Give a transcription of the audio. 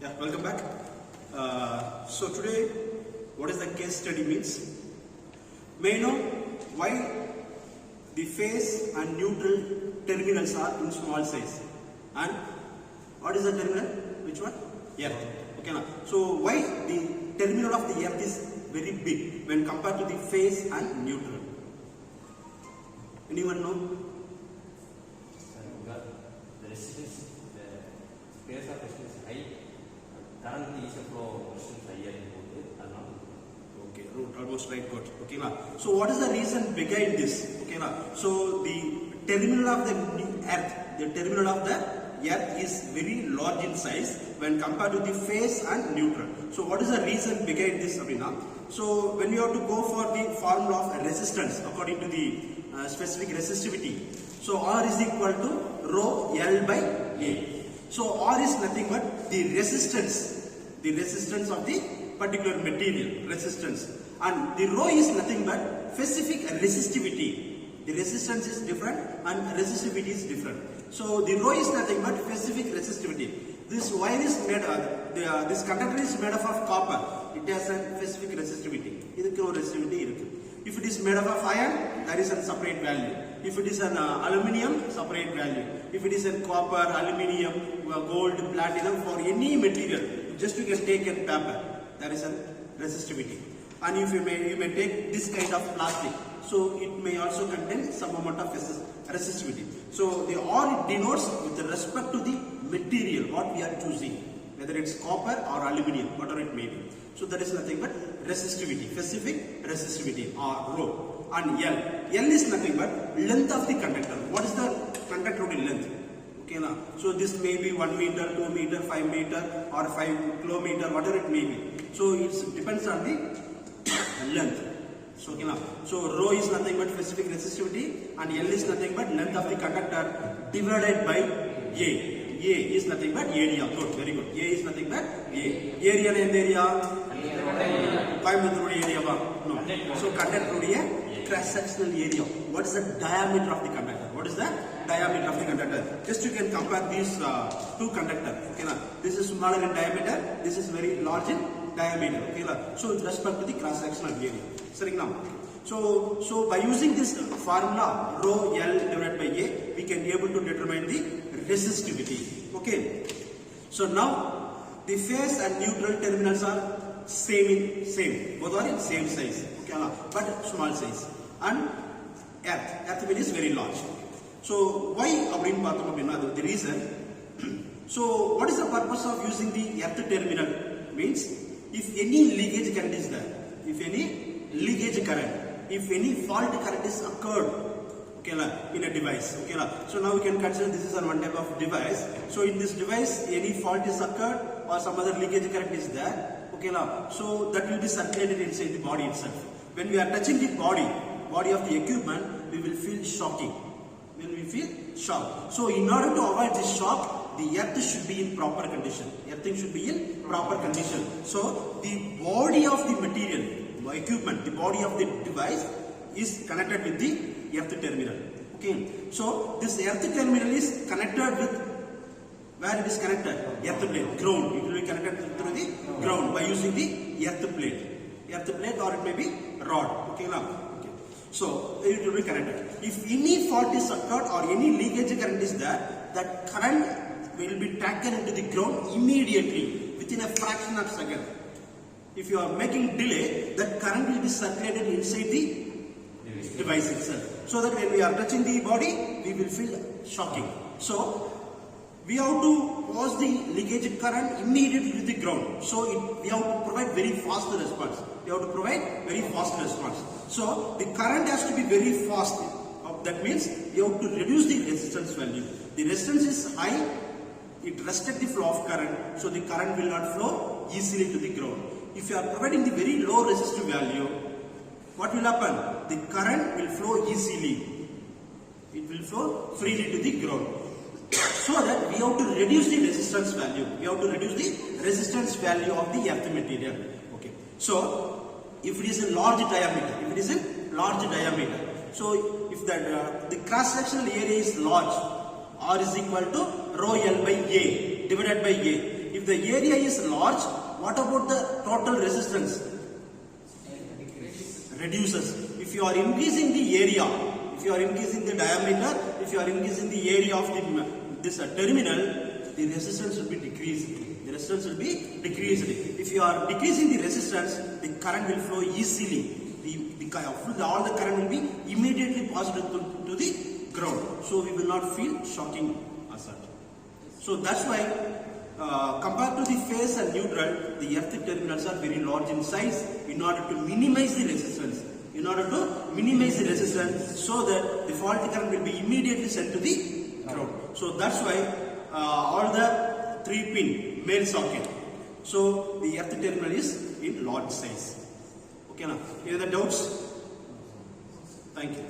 Yeah, welcome back. So today, what is the case study means? May I know why the phase and neutral terminals are in small size? And what is the terminal? Which one? Earth. Okay, now. So why the terminal of the earth is very big when compared to the phase and neutral? Anyone know? The resistance, the phase of resistance is high. Current is a flow resistance higher than Okay, almost right, good. Okay, now. So what is the reason behind this? Okay, now. So the terminal of the earth is very large in size when compared to the phase and neutral. So what is the reason behind this, Abhina? So when you have to go for the formula of resistance according to the specific resistivity, so R is equal to rho L by A. So R is nothing but the resistance of the particular material, resistance, and the rho is nothing but specific resistivity. The resistance is different and resistivity is different. So the rho is nothing but specific resistivity. This wire is made this conductor is made up of copper. It has a specific resistivity. If it is made up of iron, there is a separate value. If it is an aluminium, separate value. If it is a copper, aluminium, gold, platinum, for any material, just you can take a paper, there is a resistivity. And if you may take this kind of plastic, so it may also contain some amount of resistivity. So the R denotes with respect to the material what we are choosing, whether it's copper or aluminium, whatever it may be. So that is nothing but resistivity, specific resistivity or rho. And L is nothing but length of the conductor. What is the conductor length? Okay, now. So this may be 1 meter, 2 meter, 5 meter or 5 kilometer, whatever it may be. So it depends on the length. So, okay, now. So rho is nothing but specific resistivity and L is nothing but length of the conductor divided by A. A is nothing but area. Good, very good. A is nothing but A. Area and area? Area. No. So conductor cross-sectional area. What is the diameter of the conductor? What is the diameter of the conductor? Just you can compare these two conductors. Okay, now. This is smaller in diameter. This is very large in diameter. Okay, now. So with respect to the cross-sectional area. So by using this formula rho L divided by A, we can be able to determine the resistivity. Okay. So now the phase and neutral terminals are same. Both are in same size. Okay, but small size. And earth is very large. So why the reason? So what is the purpose of using the earth terminal? Means if any leakage current is there, if any fault current is occurred, okay, in a device, okay, so now we can consider this is one type of device. So in this device, any fault is occurred or some other leakage current is there, okay, so that will be circulated inside the body itself. When we are touching the body of the equipment, we will feel shocking. When we feel shock. So in order to avoid this shock, the earth should be in proper condition. Earthing should be in proper condition. So the body of the material, equipment, the body of the device is connected with the earth terminal. Okay. So this earth terminal is connected with, where it is connected? Earth plate, ground. It will be connected through the ground by using the earth plate. Earth plate or it may be rod. Okay, now. Okay. So it will be connected. If any fault is occurred or any leakage current is there, that current will be taken into the ground immediately within a fraction of a second. If you are making delay, that current will be circulated inside the device itself. So that when we are touching the body, we will feel shocking. So we have to pass the leakage current immediately to the ground. So we have to provide very fast response. So the current has to be very fast. That means you have to reduce the resistance value. The resistance is high. It restricts the flow of current. So the current will not flow easily to the ground. If you are providing the very low resistive value, what will happen? The current will flow easily. It will flow freely to the ground. So that we have to reduce the resistance value. We have to reduce the resistance value of the earth material. Okay. So if it is a large diameter, so if the cross-sectional area is large, R is equal to rho L by A divided by A. If If the area is large, what about the total resistance? Reduces. If you are increasing the area, if you are increasing the diameter, if you are increasing the area of this terminal, the resistance will be decreased. The resistance will be decreased. If you are decreasing the resistance, the current will flow easily. All the current will be immediately passed to the ground. So we will not feel shocking as such. So that's why compared to the phase and neutral, the earth terminals are very large in size in order to minimize the resistance. So that the faulty current will be immediately sent to the ground. So that's why all the 3-pin male socket. So the earth terminal is in large size. Okay now? Any other doubts? Thank you.